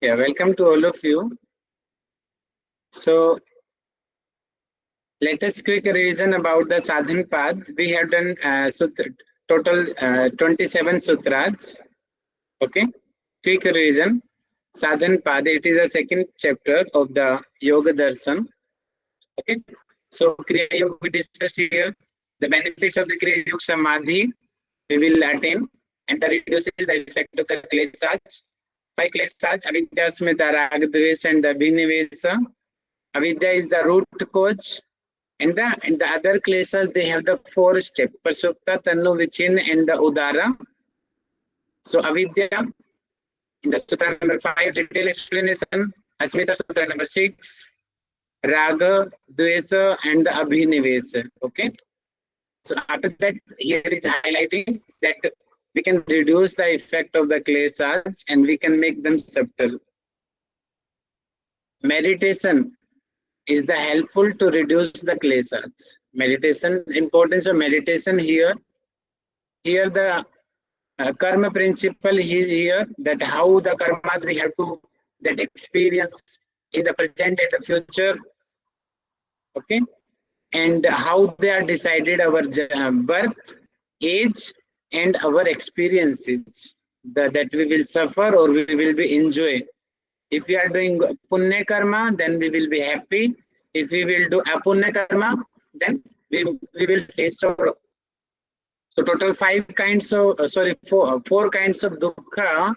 Yeah, welcome to all of you. So let us quick revision about the sadhan path. We have done total 27 sutras. Okay, quick revision. Sadhan path. It is the second chapter of the Yogdarshan. Okay, so Kriya Yoga we discussed here. The benefits of the Kriya Yoga Samadhi we will attain, and the reduces the effect of the kleshas. 5 kleshas: avidya, smita, raga, dvesh, and the abhinivesa. Avidya is the root cause, and the other classes they have the 4 steps: Prasupta, Tannu, Vichin, and the Udara. So avidya in the sutra number 5, detailed explanation. Asmita sutra number 6, Raga, Dvesa, and the Abhinivesa. Okay. So after that, here is highlighting that we can reduce the effect of the kleshas and we can make them subtle. Meditation is the helpful to reduce the kleshas. Meditation, importance of meditation here. Here the karma principle is here, that how the karmas we have to that experience in the present and the future. Okay, and how they are decided our birth, age, and our experiences that we will suffer or we will be enjoy. If we are doing punya karma, then we will be happy. If we will do apunya karma, then we will face sorrow. So total 5 kinds of, four kinds of dukkha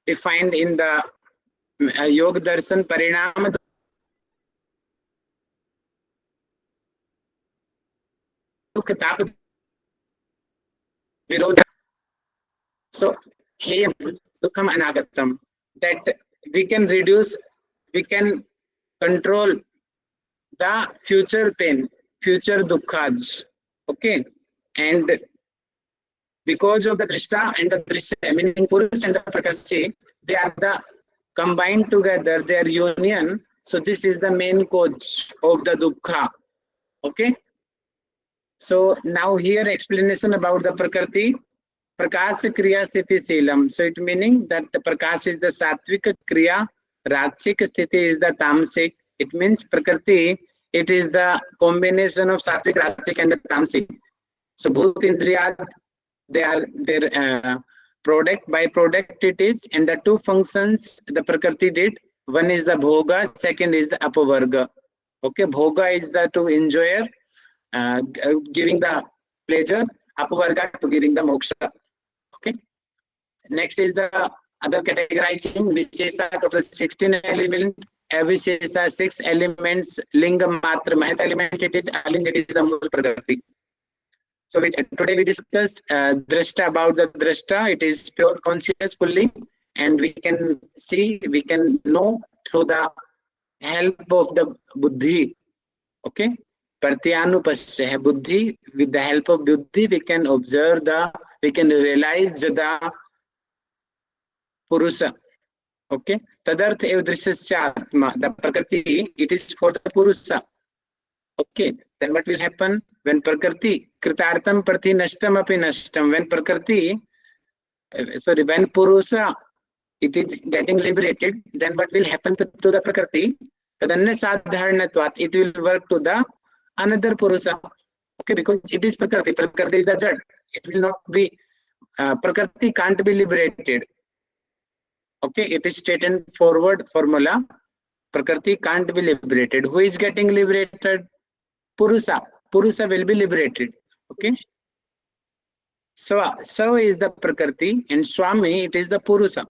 we find in the Yoga Darshan Parinama. So here dukkham anagatam, that we can reduce, we can control the future pain, future dukkhas. Okay, and because of the drishta and the drishya, meaning Purus and the Prakasya, they are the combined together, their union. So this is the main cause of the dukkha. Okay. So now here explanation about the Prakriti. Prakash Kriya Sthiti Silam. So it meaning that the Prakash is the Satvik Kriya, Rajsik Sthiti is the Tamsik. It means Prakriti, it is the combination of Satvik, Rajsik, and the Tamsik. So both Indriyat, they are their product, by product it is, and the 2 functions the Prakriti did. One is the Bhoga, second is the Apavarga. Okay, Bhoga is the to enjoyer, giving the pleasure, Apavarga to giving the moksha. Okay. Next is the other categorizing. Vishesha total 16 elements. Avishesha 6 elements. Linga matra mahat element. It is Alinga, it is the Mool Prakriti. So today we discussed drashta, about the drashta. It is pure conscious fully, and we can see, we can know through the help of the buddhi. Okay. Pratyanupasya buddhi. With the help of buddhi, we can observe we can realize the Purusa. Okay. Tadarth eva drishyasya atma. The Prakriti, it is for the Purusa. Okay. Then what will happen? When Prakriti, Kritartam Prati Nashtam Api Nashtam. When Prakriti, when Purusa, it is getting liberated, then what will happen to the Prakriti? Tadanya Sadharanatvat. It will work to the another Purusa. Okay, because it is Prakriti. Prakriti is the jad. It will not be, Prakriti can't be liberated. Okay, it is stated forward formula. Prakriti can't be liberated. Who is getting liberated? Purusa. Purusa will be liberated. Okay. So is the Prakriti, and Swami, it is the Purusa.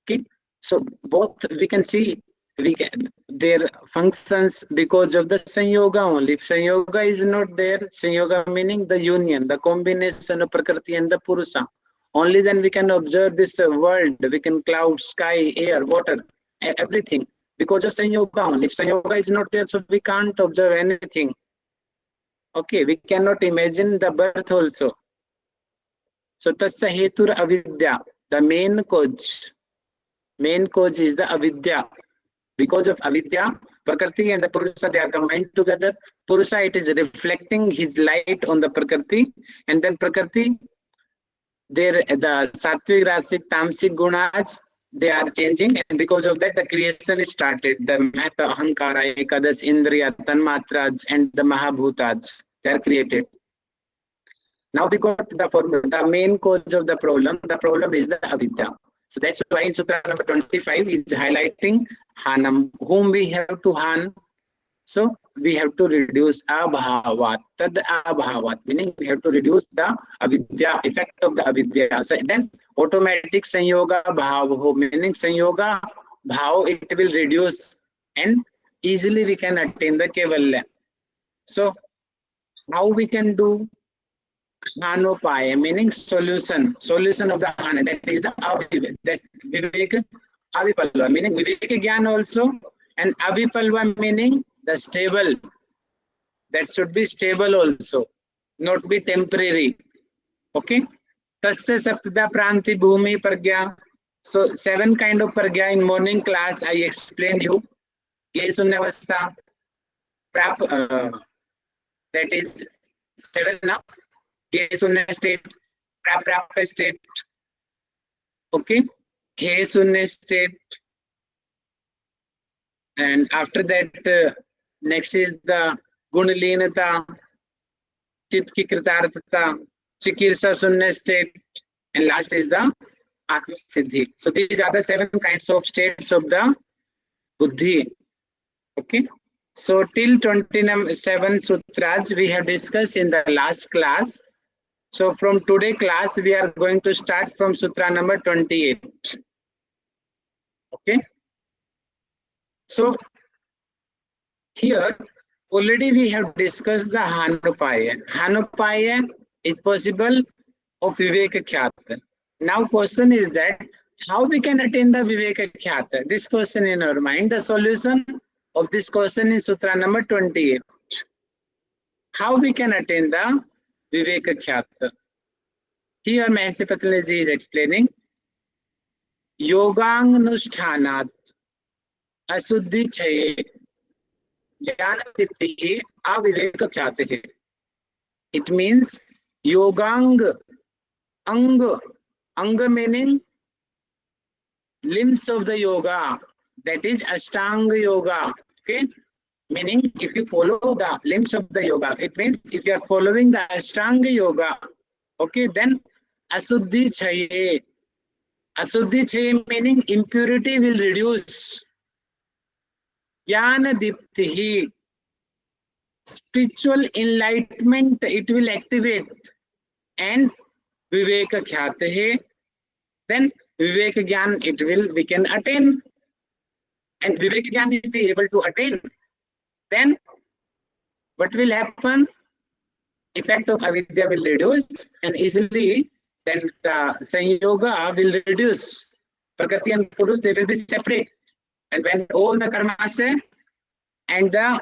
Okay. So both we can see their functions because of the Sanyoga only. If Sanyoga is not there, Sanyoga meaning the union, the combination of Prakriti and the Purusa. Only then we can observe this world. We can cloud, sky, air, water, everything. Because of Sanyoga only. If Sanyoga is not there, so we can't observe anything. Okay, we cannot imagine the birth also. So tasya hetur avidya, the main cause. Main cause is the avidya. Because of avidya, Prakriti and the Purusa, they are combined together. Purusa, it is reflecting his light on the Prakriti, and then Prakriti, the Sattvic, Rasic, Tamsic gunas, they are changing, and because of that, the creation is started. The Mahata, Ahankara, Ekadas, Indriya, Tanmatras, and the Mahabhutas, they are created. Now we got the formula, the main cause of the problem. The problem is the avidya. So that's why in Sutra number 25 is highlighting Hanam, whom we have to Han. So we have to reduce abhavat, tad abhavat, meaning we have to reduce the avidya, effect of the avidya. So then automatic sanyoga bhav, meaning sanyoga bhav, it will reduce and easily we can attain the kevalya. So how we can do Hanopaya, meaning solution of the Hana, that is the Avivek, that's Vivek Avipalva, meaning Vivek Gyan also, and Avipalva meaning the stable, that should be stable also, not be temporary. Okay. Tasya Saptada Pranti Bhumi Pragya. So 7 kind of Pragya in morning class I explained you. Yesunyavastha, that is 7 now. Yesunya state, Prapra state. Okay. Yesunya state. And after that, next is the Gunalinata, Chitki Kritartata, Chikirsa Sunna state, and last is the Atma Siddhi. So these are the 7 kinds of states of the Buddhi. Okay. So till 27 sutras we have discussed in the last class. So from today class we are going to start from sutra number 28. Okay. So here already we have discussed the Hanupaya. Hanupaya is possible of Viveka Khyata. Now question is that how we can attain the Viveka Khyata? This question in our mind. The solution of this question is Sutra number 28. How we can attain the Viveka Khyata? Here Mahasi Patanjali Ji is explaining Yogang Nushthanat Asuddhi Chaye Jnana Dipti Aviveka Khyate. It means Yogang Anga meaning limbs of the yoga, that is Ashtanga yoga. Okay, meaning if you follow the limbs of the yoga, it means if you are following the Ashtanga yoga, okay, then Asuddhi Chaye. Asuddhi Chaye meaning impurity will reduce. Jnana Dipti, spiritual enlightenment it will activate, and Viveka Khyate, then Viveka Gyan we can attain, and Viveka Gyan if we able to attain, then what will happen? Effect of avidya will reduce, and easily then the sanyoga will reduce. Prakriti and Purus, they will be separate, and when all the karmas and the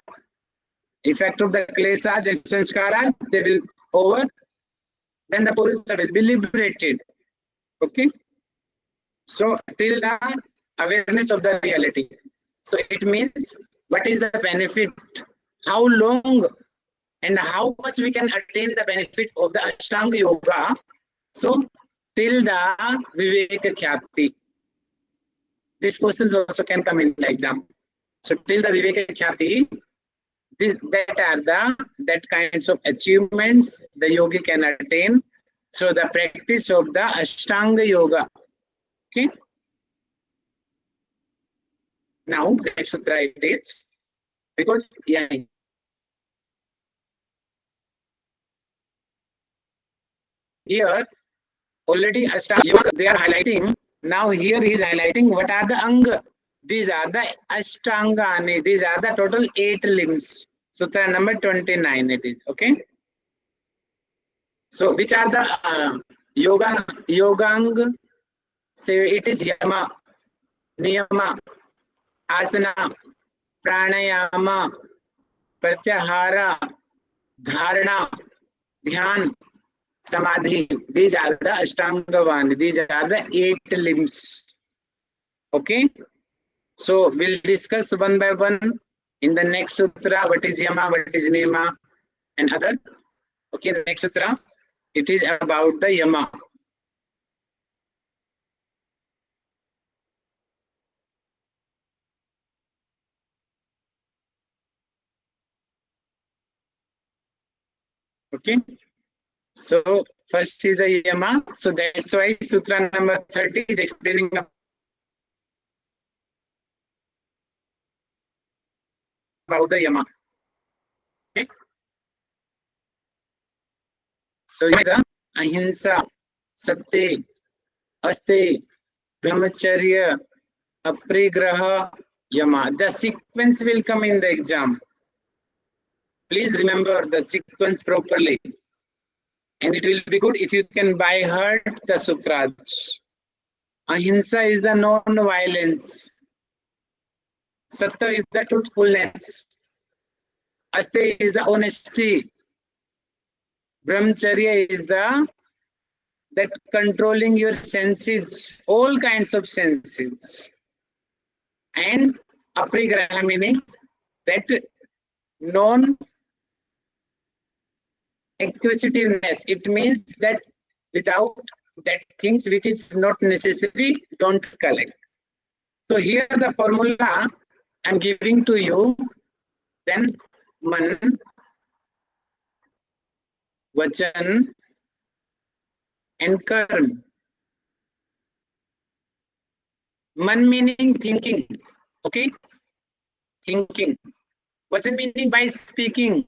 effect of the klesas and sanskaras they will over, then the Purusa will be liberated. Okay. So till the awareness of the reality. So it means what is the benefit, how long and how much we can attain the benefit of the Ashtanga yoga. So till the Viveka Khyati. These questions also can come in the exam. So till the Viveka Khyati, that kinds of achievements the yogi can attain. So the practice of the Ashtanga yoga. Okay. Now next sutra it is, because yeah, here already Ashtanga yoga they are highlighting. Now here he is highlighting what are the anga. These are the Ashtanga. These are the total 8 limbs. Sutra number 29 it is. Okay. So which are the yogang? Say it is Yama, Niyama, Asana, Pranayama, Pratyahara, Dharana, Dhyan, Samadhi. These are the Ashtanga. These are the 8 limbs. Okay. So we'll discuss one by one in the next sutra. What is Yama, what is Niyama, and other. Okay, the next sutra, it is about the Yama. Okay. So first is the Yama. So that's why Sutra number 30 is explaining about the Yama. Okay. So the Ahimsa, Satya, Aste, Brahmacharya, Aprigraha, Yama. The sequence will come in the exam. Please remember the sequence properly. And it will be good if you can by heart the sutras. Ahimsa is the non-violence. Satya is the truthfulness. Aste is the honesty. Brahmacharya is the that controlling your senses, all kinds of senses. And aprigraha meaning that non-acquisitiveness. It means that without that things which is not necessary, don't collect. So here the formula I'm giving to you, then man, vachan, and karm. Man meaning thinking, okay? Thinking. Vachan meaning by speaking.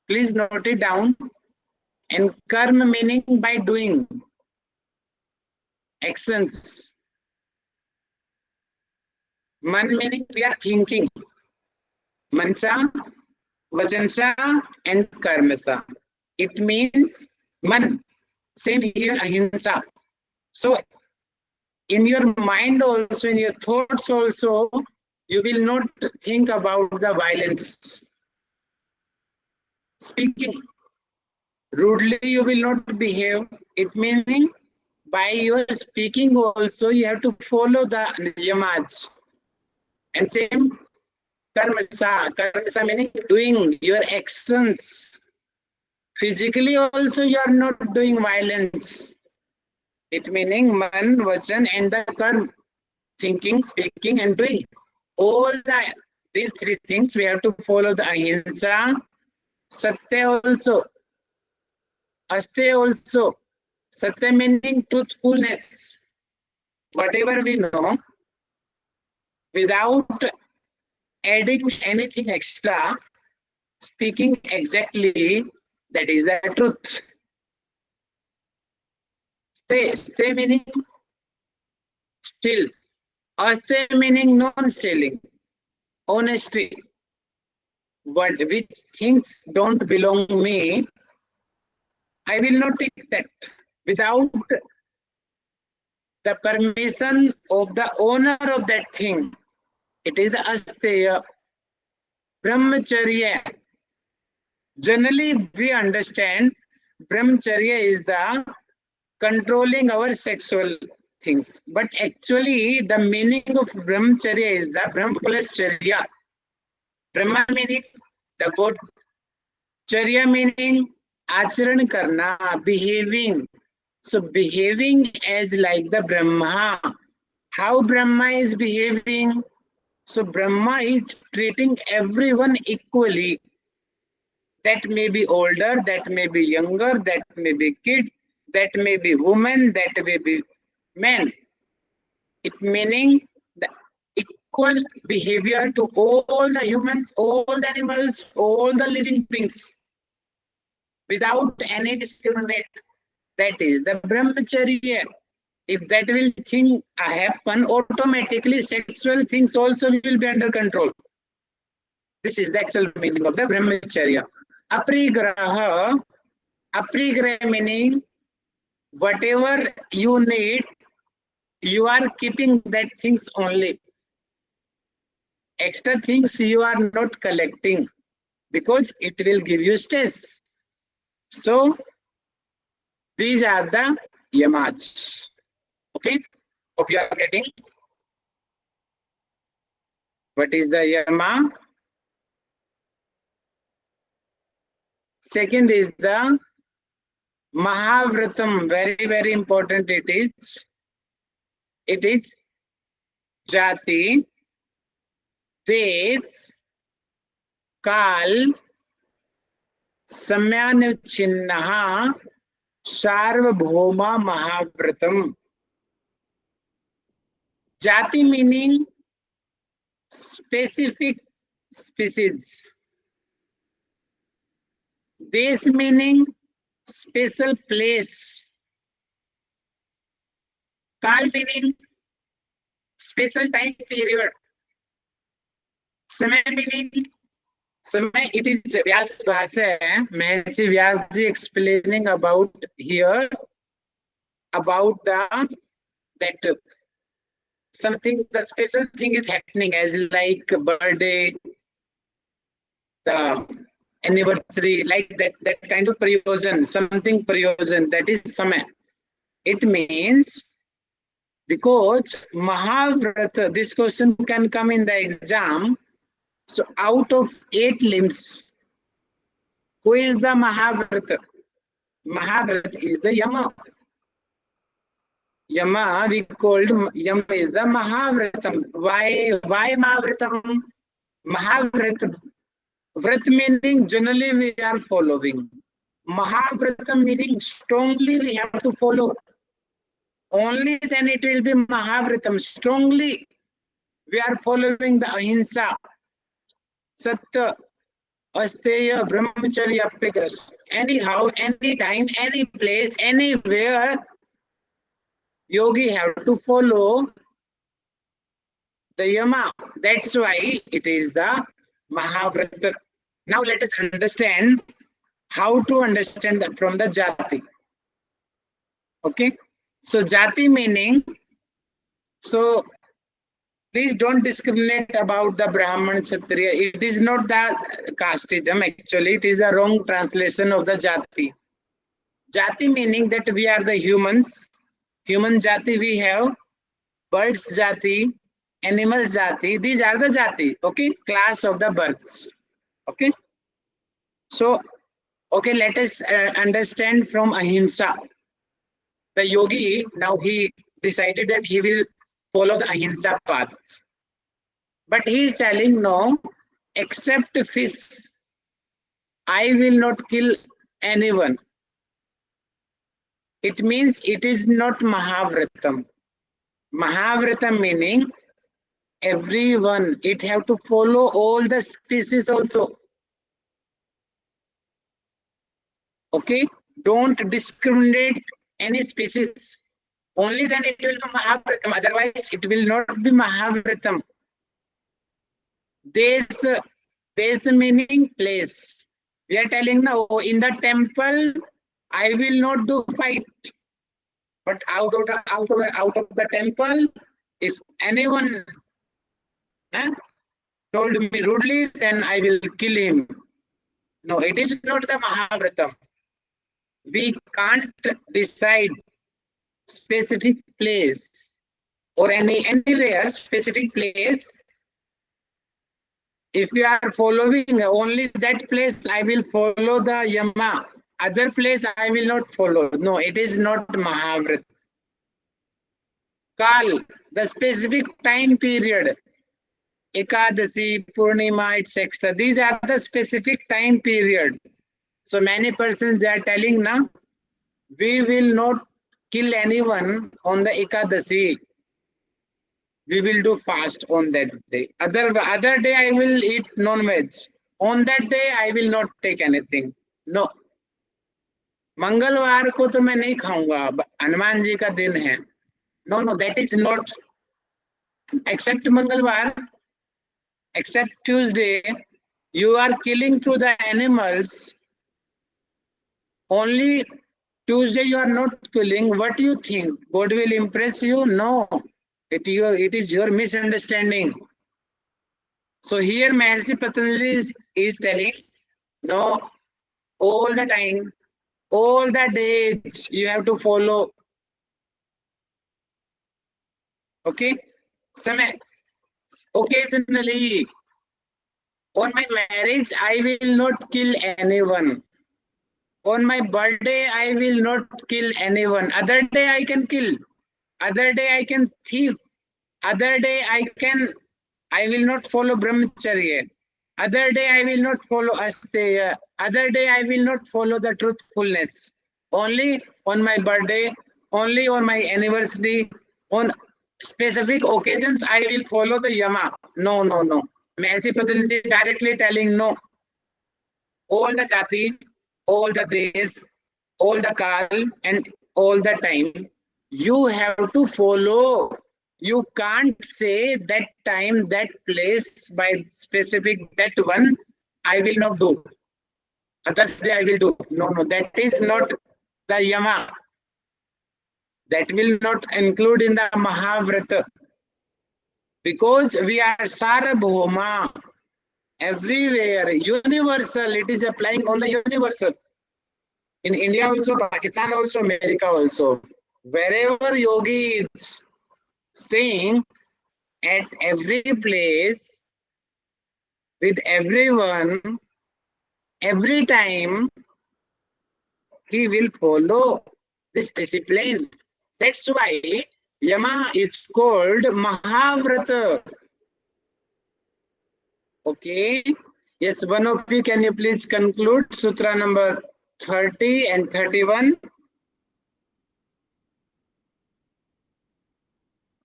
Please note it down. And karma meaning by doing. Actions. Man meaning we are thinking. Mansa, vachansa, and karmasa. It means man. Same here, ahimsa. So in your mind also, in your thoughts also, you will not think about the violence. Speaking rudely, you will not behave. It meaning by your speaking also, you have to follow the niyamas. And same karmasa. Karmasa meaning doing your actions. Physically also, you are not doing violence. It meaning man, vachan, and the karma. Thinking, speaking, and doing. All these three things we have to follow the ahimsa, satya also, aste also. Satya meaning truthfulness. Whatever we know, without adding anything extra, speaking exactly, that is the truth. Stay meaning still. Aste meaning non-stealing, honesty. But which things don't belong to me, I will not take that without the permission of the owner of that thing. It is the asteya. Brahmacharya. Generally, we understand brahmacharya is the controlling our sexual things. But actually, the meaning of brahmacharya is the Brahma plus charya. Brahma meaning the God. Charya meaning acharan karna, behaving. So behaving as like the Brahma. How Brahma is behaving? So Brahma is treating everyone equally. That may be older, that may be younger, that may be kid, that may be woman, that may be man. It meaning the equal behavior to all the humans, all the animals, all the living beings, without any discriminate. That is the brahmacharya. If that will thing happen, automatically sexual things also will be under control. This is the actual meaning of the brahmacharya. Aprigraha, aprigraha meaning whatever you need, you are keeping that things only. Extra things you are not collecting because it will give you stress. So these are the yamas. Okay, hope you are getting. What is the yama? Second is the Mahavratam. Very, very important it is. It is Jati, Desh, Kal, सम्यानचिन्नः Sarvabhauma महाव्रतम. Jati meaning specific species. Desh meaning special place. Kal meaning special time period. Samay meaning समय. It is Vyas Bhasha. Mahasi Vyas ji explaining about here about the that something, the special thing is happening as like birthday, the anniversary, like that kind of prayojan, something prayojan, that is samay. It means because Mahavrata, this question can come in the exam. So out of 8 limbs, who is the Mahavrata? Mahavrata is the Yama. Yama, we called Yama is the Mahavratam. Why Mahavratam? Mahavratam. Vrat meaning generally we are following. Mahavratam meaning strongly we have to follow. Only then it will be Mahavratam. Strongly we are following the Ahimsa, Satya, Asteya, Brahmacharya, Apyagrasa. Anyhow, anytime, any place, anywhere, yogi have to follow the Yama. That's why it is the Mahavrata. Now let us understand how to understand that from the Jati. Okay. So Jati meaning, so please don't discriminate about the Brahman Kshatriya. It is not the casteism actually. It is a wrong translation of the Jati. Jati meaning that we are the humans. Human Jati we have, birds Jati, animal Jati. These are the Jati. Okay. Class of the birds. Okay. So, okay, let us understand from Ahimsa. The yogi, now he decided that he will follow the Ahimsa path. But he is telling, no, except fish, I will not kill anyone. It means it is not Mahavratam. Mahavratam meaning everyone, it have to follow all the species also. Okay, don't discriminate any species. Only then it will be Mahavratam. Otherwise, it will not be Mahavratam. There's meaning place. We are telling now in the temple, I will not do fight. But out of the temple, if anyone told me rudely, then I will kill him. No, it is not the Mahavratam. We can't decide specific place or anywhere specific place. If you are following only that place, I will follow the Yama. Other place I will not follow. No, it is not Mahavrat. Kal, the specific time period. Ekadasi, Purnima, etc. These are the specific time period. So many persons they are telling now, we will not kill anyone on the Ekadasi. We will do fast on that day. Other day I will eat non-veg. On that day I will not take anything. No. मंगलवार को तो मैं नहीं खाऊंगा, हनुमान जी का दिन है. No, that is not. Except मंगलवार, except Tuesday, you are killing through the animals. Only Tuesday you are not killing. What do you think? God will impress you? No. It is your misunderstanding. So here Maharishi Patanjali is telling, no, all the time, all the days you have to follow. Okay? Occasionally, on my marriage, I will not kill anyone. On my birthday, I will not kill anyone. Other day I can kill. Other day I can thief. Other day I will not follow brahmacharya. Other day I will not follow Asteya. Other day I will not follow the truthfulness. Only on my birthday, only on my anniversary, on specific occasions I will follow the Yama. No, no, no. Nancy Padility directly telling no. All the jati, all the days, all the kal, and all the time, you have to follow. You can't say that time, that place by specific that one. I will not do. Others day I will do. No, no, that is not the Yama. That will not include in the Mahavrata because we are Sarabhoma everywhere, universal. It is applying on the universal. In India also, Pakistan also, America also. Wherever yogi is staying, at every place, with everyone, every time, he will follow this discipline. That's why Yama is called Mahavrata. Okay. Yes, one of you, can you please conclude Sutra number 30 and 31?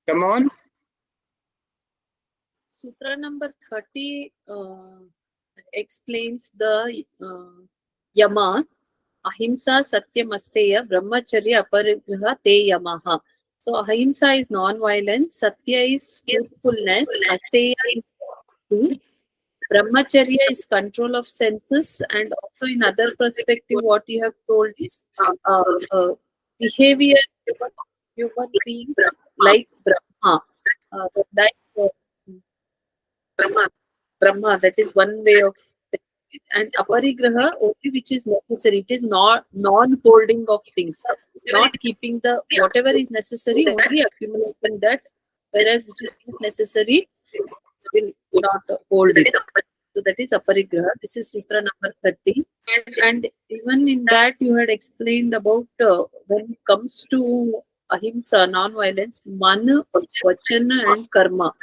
Come on. Sutra number 30 explains the Yama, Ahimsa Satyam Asteya Brahmacharya Aparigraha Te Yamaha. So Ahimsa is non-violence, Satya is truthfulness, Asteya is truth, Brahmacharya is control of senses, and also in other perspective, what you have told is behavior of human beings like Brahma, like Brahma. That is one way of it. And aparigraha only which is necessary. It is not non-holding of things, not keeping the whatever is necessary, only accumulating that, whereas which is not necessary will not hold it. So that is aparigraha. This is sutra number 30. And even in that you had explained about when it comes to ahimsa, non-violence, mana, vachana and karma.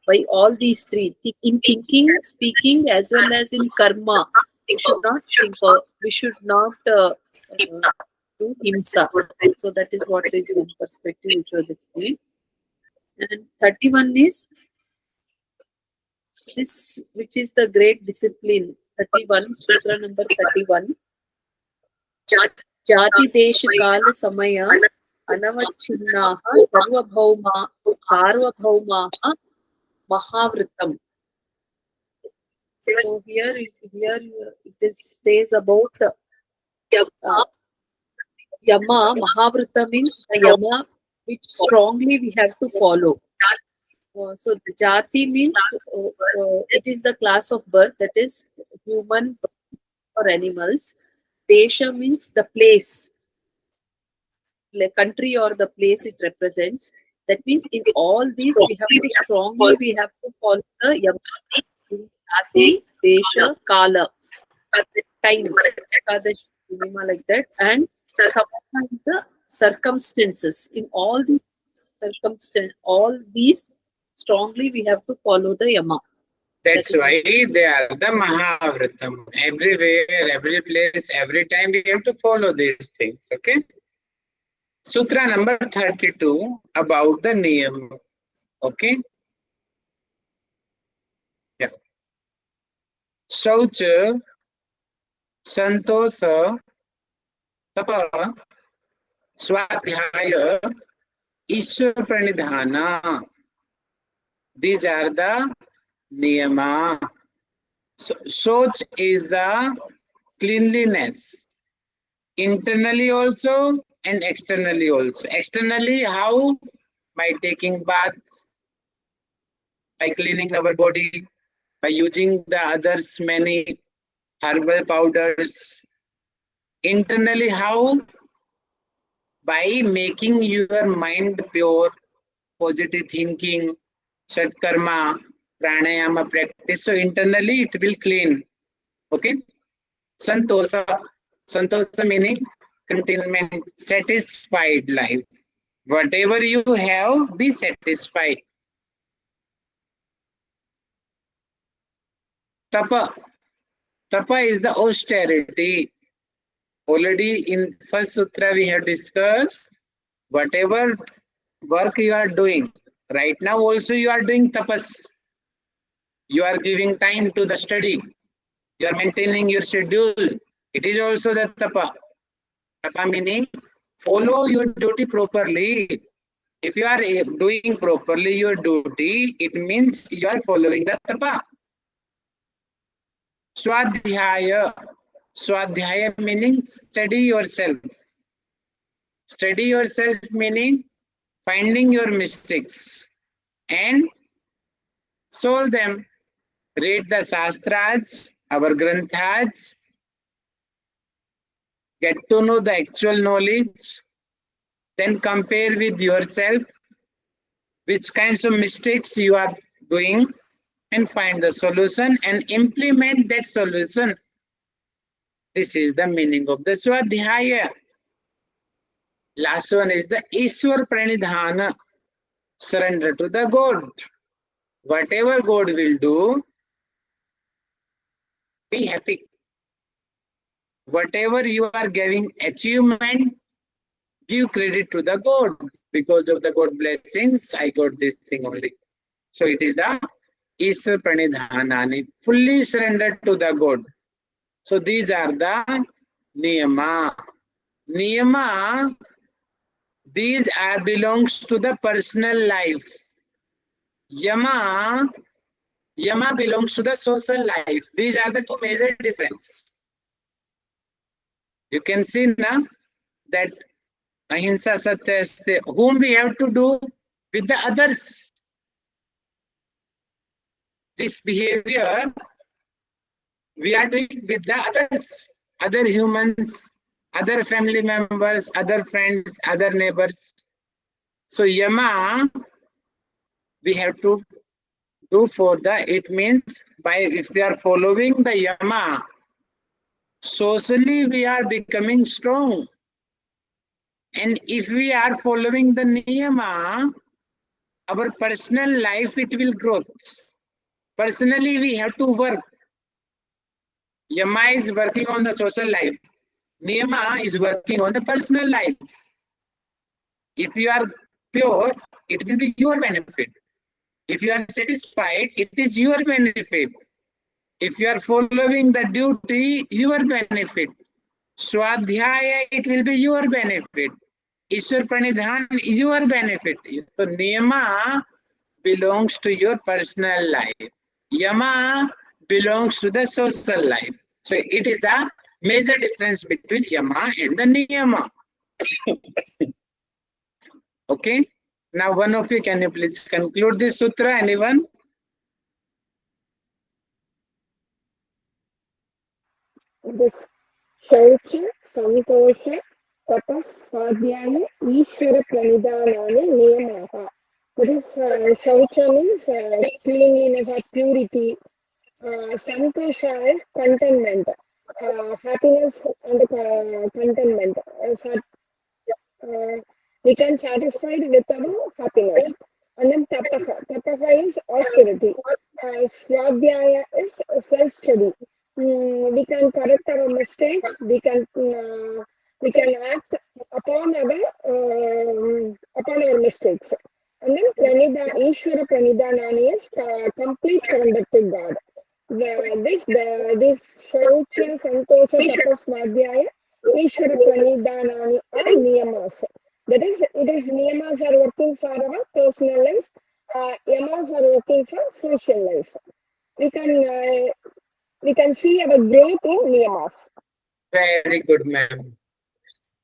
By all these three, in thinking, speaking, as well as in karma, we should not think or we should not do himsa. So that is what is one perspective which was explained. And 31 is this, which is the great discipline. 31, sutra number 31. Jati desha kala samaya anavachinnaha sarvabhaumaha mahavritam. So here it says about Yama. Mahavrita means the Yama which strongly we have to follow. So the Jati means it is the class of birth, that is human or animals. Desha means the place, the country or the place it represents. That means in all these we have to strongly follow the Yama. Jati, Desha, Kala, time, like that, and sometimes the circumstances. In all these all these strongly we have to follow the Yama. That's why they are the Mahavritam. Everywhere, every place, every time we have to follow these things. Okay. Sutra number 32 about the Niyama. Okay. Yeah. Shaucha, Santosa, Tapa, Swadhyaya, Ishwar Pranidhana. These are the Niyama. So, Soch is the cleanliness. Internally also and externally also. Externally, how? By taking baths, by cleaning our body, by using the others many herbal powders. Internally, how? By making your mind pure, positive thinking, Satkarma, Pranayama practice. So internally it will clean. Okay. Santosa. Santosa meaning contentment, satisfied life. Whatever you have, be satisfied. Tapa. Tapa is the austerity. Already in first sutra we have discussed whatever work you are doing. Right now also you are doing tapas. You are giving time to the study. You are maintaining your schedule. It is also the tapa. Tapa meaning follow your duty properly. If you are doing properly your duty, it means you are following the tapa. Swadhyaya. Swadhyaya meaning study yourself. Study yourself meaning finding your mistakes and solve them. Read the Shastras, our Granthas, get to know the actual knowledge, then compare with yourself which kinds of mistakes you are doing and find the solution and implement that solution. This is the meaning of the Swadhyaya. Last one is the Ishwar Pranidhana, surrender to the God. Whatever God will do, be happy. Whatever you are giving achievement, give credit to the God. Because of the God blessings, I got this thing only. So it is the Ishwar Pranidhanani, fully surrendered to the God. So these are the Niyama. Niyama, these are belongs to the personal life. Yama, Yama belongs to the social life. These are the two major difference. You can see now that ahimsa satya, whom we have to do with the others. This behavior we are doing with the others, other humans, other family members, other friends, other neighbors. So Yama, we have to do for the, it means by if we are following the Yama, socially we are becoming strong. And if we are following the Niyama, our personal life, it will grow. Personally, we have to work. Yama is working on the social life. Niyama is working on the personal life. If you are pure, it will be your benefit. If you are satisfied, it is your benefit. If you are following the duty, your benefit. Swadhyaya, it will be your benefit. Ishwar Pranidhan, your benefit. So Niyama belongs to your personal life. Yama belongs to the social life. So it is the major difference between Yama and the Niyama. Okay. Now one of you, can you please conclude this sutra? Anyone? This Shaucha, Santosha, Tapas, Svadhyaya, Ishvara Pranidhanani, Niyamaha. That is, Shaucha means cleanliness or purity. Santosha is contentment, happiness and contentment. We can satisfied with our happiness. And then tapaha. Tapaha is austerity. Swadhyaya is self-study. We can correct our mistakes. We can act upon our mistakes. And then Ishvara Pranidhanani is complete surrender to God. This Shaucha, Santosha, Tapas, Svadhyaya, Ishvara Pranidhanani are niyamas. That is, it is niyamas are working for our personal life, yamas are working for social life. We can see our growth in niyamas. Very good, ma'am.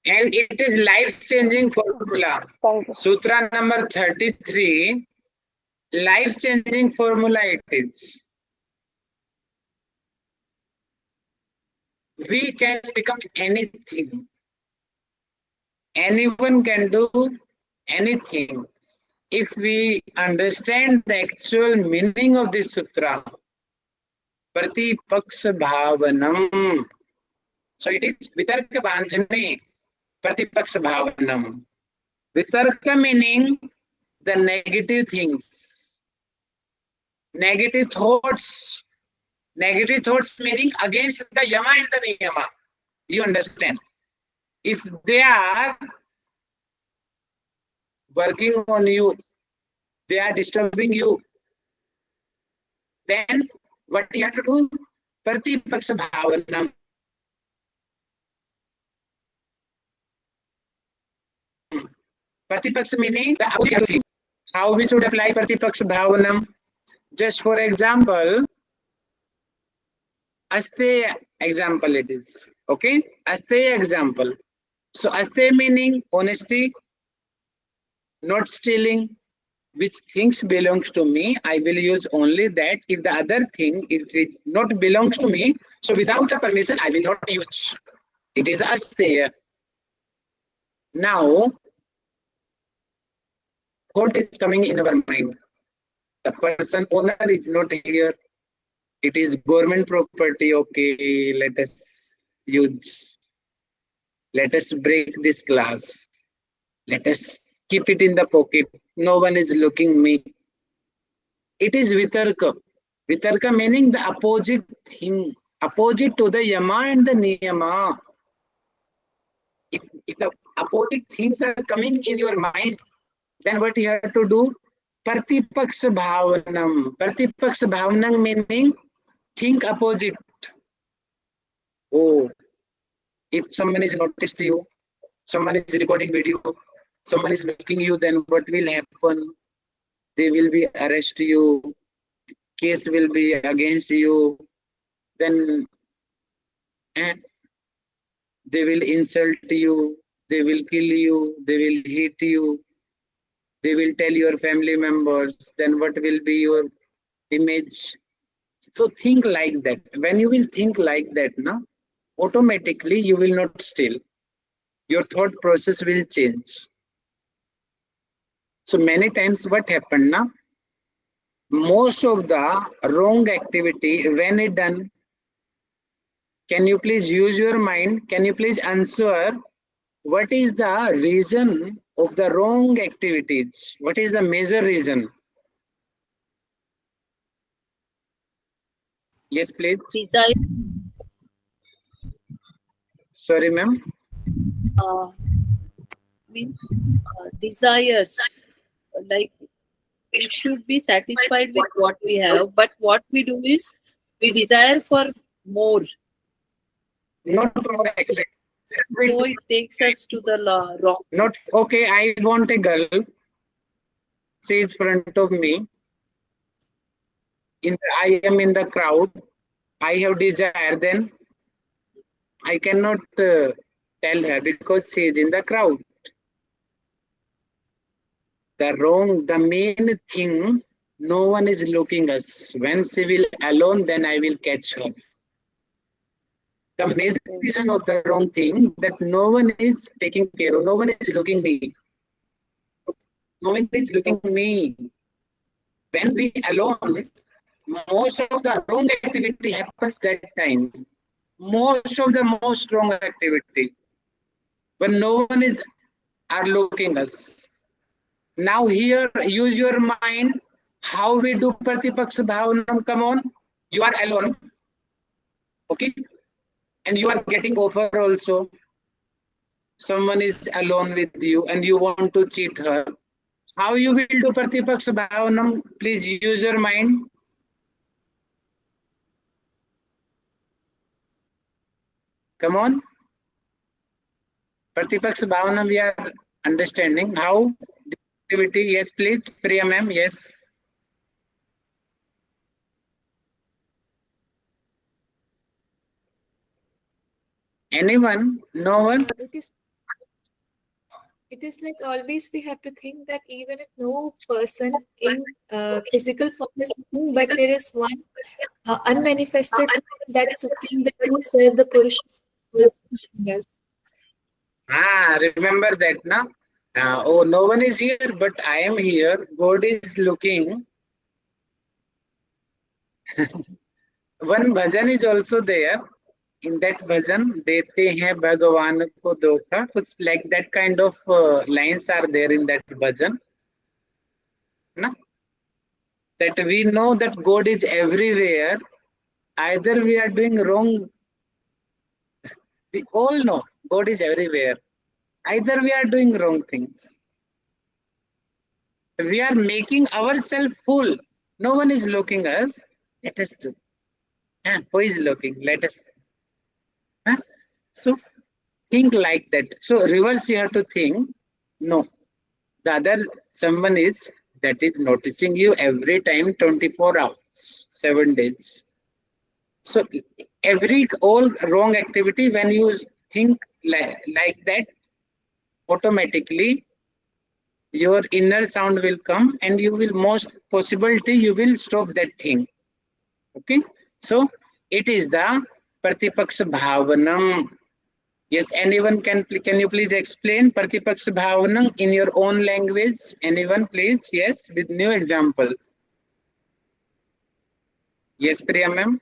And it is life-changing formula. Thank you. Sutra number 33, life-changing formula it is. We can become anything. Anyone can do anything. If we understand the actual meaning of this sutra, Pratipaksha Bhavanam. So it is Vitarka Bandhane, Pratipaksha Bhavanam. Vitarka meaning the negative things, negative thoughts, Negative thoughts meaning against the Yama and the Niyama. You understand? If they are working on you, they are disturbing you, then what you have to do? Pratipaksa bhavanam. Pratipaksa meaning the opposite thing. How we should apply Pratipaksa bhavanam? Just for example, Aste example it is. Okay? Aste example. So Aste meaning honesty, not stealing, which things belongs to me, I will use only that. If the other thing, if it not belongs to me, so without a permission, I will not use. It is Aste. Now, what is coming in our mind? The person owner is not here. It is government property. Okay, let us use. Let us break this glass. Let us keep it in the pocket. No one is looking me. It is vitarka. Vitarka meaning the opposite thing. Opposite to the Yama and the Niyama. If the opposite things are coming in your mind, then what you have to do? Pratipaksa bhavanam. Pratipaksa bhavanam meaning think opposite. Oh, if someone is noticed you, someone is recording video, someone is looking you, then what will happen? They will be arrest you. Case will be against you. Then they will insult you. They will kill you. They will hit you. They will tell your family members, then what will be your image? So think like that. When you will think like that, na, automatically you will not steal. Your thought process will change. So many times what happened, na? Most of the wrong activity, when it done, can you please use your mind? Can you please answer what is the reason of the wrong activities? What is the major reason? Yes, please. Desire, Sorry, ma'am. means desires. Like we should be satisfied with what we have, but what we do is we desire for more. Not wrong actually. So it takes us to the wrong. Not okay. I want a girl. She is front of me. I am in the crowd. I have desire. Then I cannot tell her because she is in the crowd. The main thing. No one is looking us. When she will alone, then I will catch her. The major reason of the wrong thing that no one is taking care of. No one is looking me. No one is looking me. When we alone, most of the wrong activity happens that time. Most wrong activity. When no one is are looking us. Now here, use your mind. How we do Pratipaksa Bhavanam? Come on. You are alone. Okay. And you are getting offer also. Someone is alone with you and you want to cheat her. How you will do Pratipaksa Bhavanam? Please use your mind. Come on. Pratipaksa Bhavanam we are understanding. How? The activity. Yes, please. Priya ma'am. Yes. Anyone? No one? It is like always we have to think that even if no person in physical form is looking, but there is one unmanifested that supreme that will serve the Purusha. Yes. Remember that, na? Oh, no one is here, but I am here. God is looking. One bhajan is also there. In that bhajan, dete hain Bhagwan ko dhokha. It's like that kind of lines are there in that bhajan. Na? That we know that God is everywhere, Either we are doing wrong. We all know God is everywhere. Either we are doing wrong things. We are making ourselves full. No one is looking us. Let us do. Who is looking? Let us. So think like that. So reverse, you have to think. No, the other someone is that is noticing you every time, 24 hours, 7 days. So every all wrong activity, when you think like that, automatically your inner sound will come and you will most possibility you will stop that thing. Okay, so it is the Pratipaksha Bhavanam. Yes, anyone can you please explain Pratipaksha Bhavanam in your own language? Anyone please? Yes, with new example. Yes, Priya ma'am.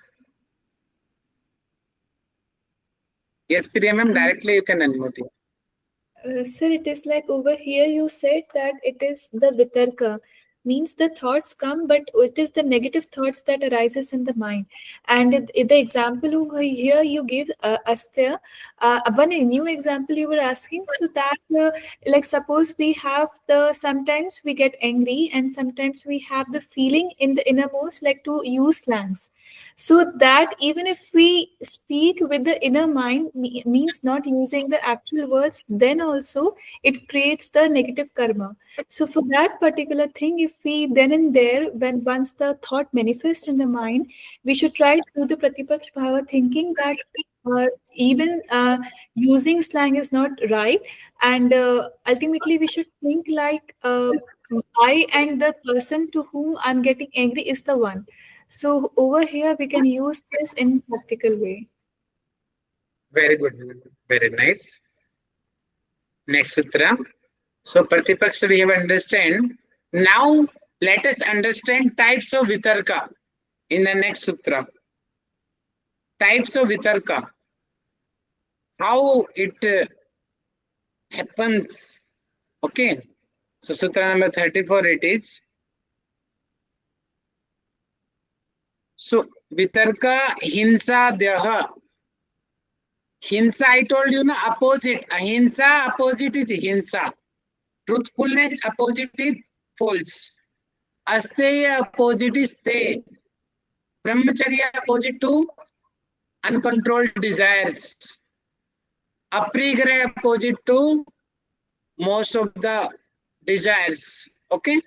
Yes, Priya ma'am, directly you can unmute it. Sir, it is like over here you said that it is the vitarka, means the thoughts come, but it is the negative thoughts that arises in the mind. And the example over here you gave Astya, one new example you were asking, so that like suppose we have sometimes we get angry and sometimes we have the feeling in the innermost like to use slangs. So that even if we speak with the inner mind means not using the actual words, then also it creates the negative karma. So for that particular thing, if we then and there, when once the thought manifests in the mind, we should try to do the pratipaksh bhava, thinking that even using slang is not right, and ultimately we should think like I and the person to whom I'm getting angry is the one. So over here we can use this in practical way. Very good. Very nice. Next sutra. So Pratipaksha we have understand. Now let us understand types of vitarka in the next sutra. Types of vitarka. How it happens. Okay. So sutra number 34 it is. So vitarka hinsa dyaha. Hinsa, I told you, opposite. Ahimsa, opposite is hinsa. Truthfulness, opposite is false. Asteya, opposite is te. Brahmacharya, opposite to uncontrolled desires. Aprigraha, opposite to most of the desires. Okay?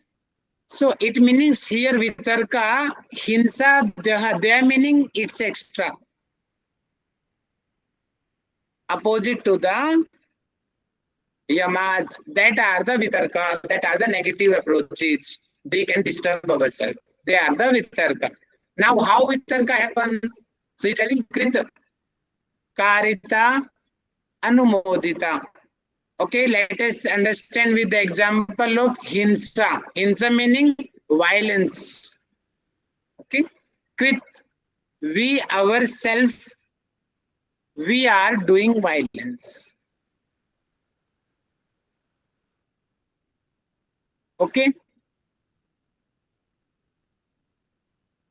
So it means here vitarka, hinsa, deha. Deha meaning it's extra. Opposite to the Yamas, that are the vitarka, that are the negative approaches. They can disturb ourselves. They are the vitarka. Now, how vitarka happen? So it's telling krita, karita, anumodita. Okay, let us understand with the example of hinsa. Hinsa meaning violence. Okay, krit, we ourselves, we are doing violence. Okay.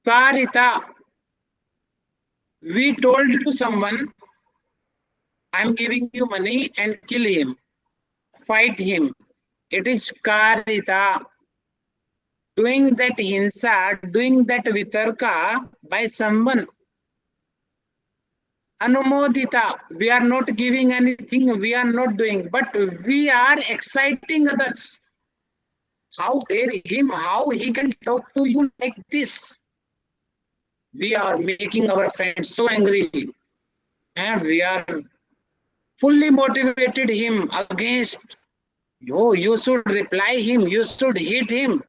Karita, we told to someone, I'm giving you money and kill him, fight him. It is karita. Doing that hinsa, doing that vitarka by someone. Anumodita, we are not giving anything, we are not doing, but we are exciting others. How dare him, how he can talk to you like this? We are making our friends so angry. And we are fully motivated him against you should reply him, you should hit him.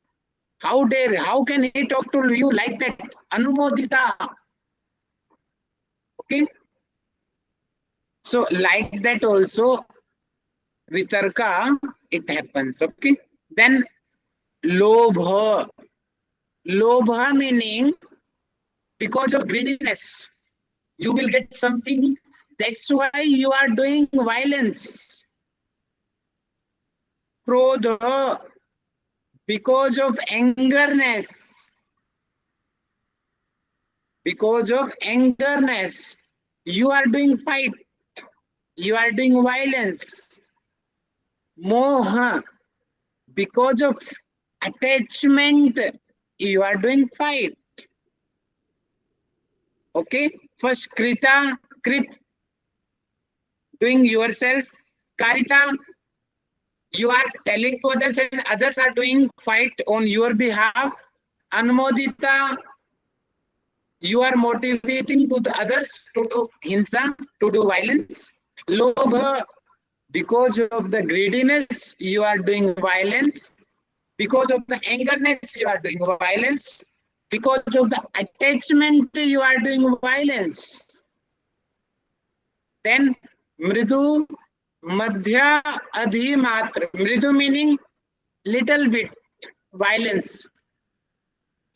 How dare, how can he talk to you like that? Anumodita. Okay. So like that also vitarka, it happens. Okay. Then lobha. Lobha meaning because of greediness, you will get something. That's why you are doing violence. Krodha, because of angerness. Because of angerness, you are doing fight, you are doing violence. Moha, because of attachment, you are doing fight. Okay, first krita, krit, doing yourself. Karita, you are telling to others and others are doing fight on your behalf. Anmodita, you are motivating to the others to do hinsa, to do violence. Lobha, because of the greediness, you are doing violence. Because of the angerness, you are doing violence. Because of the attachment, you are doing violence. Then mridu, madhya, adhi matra. Mridu meaning little bit violence.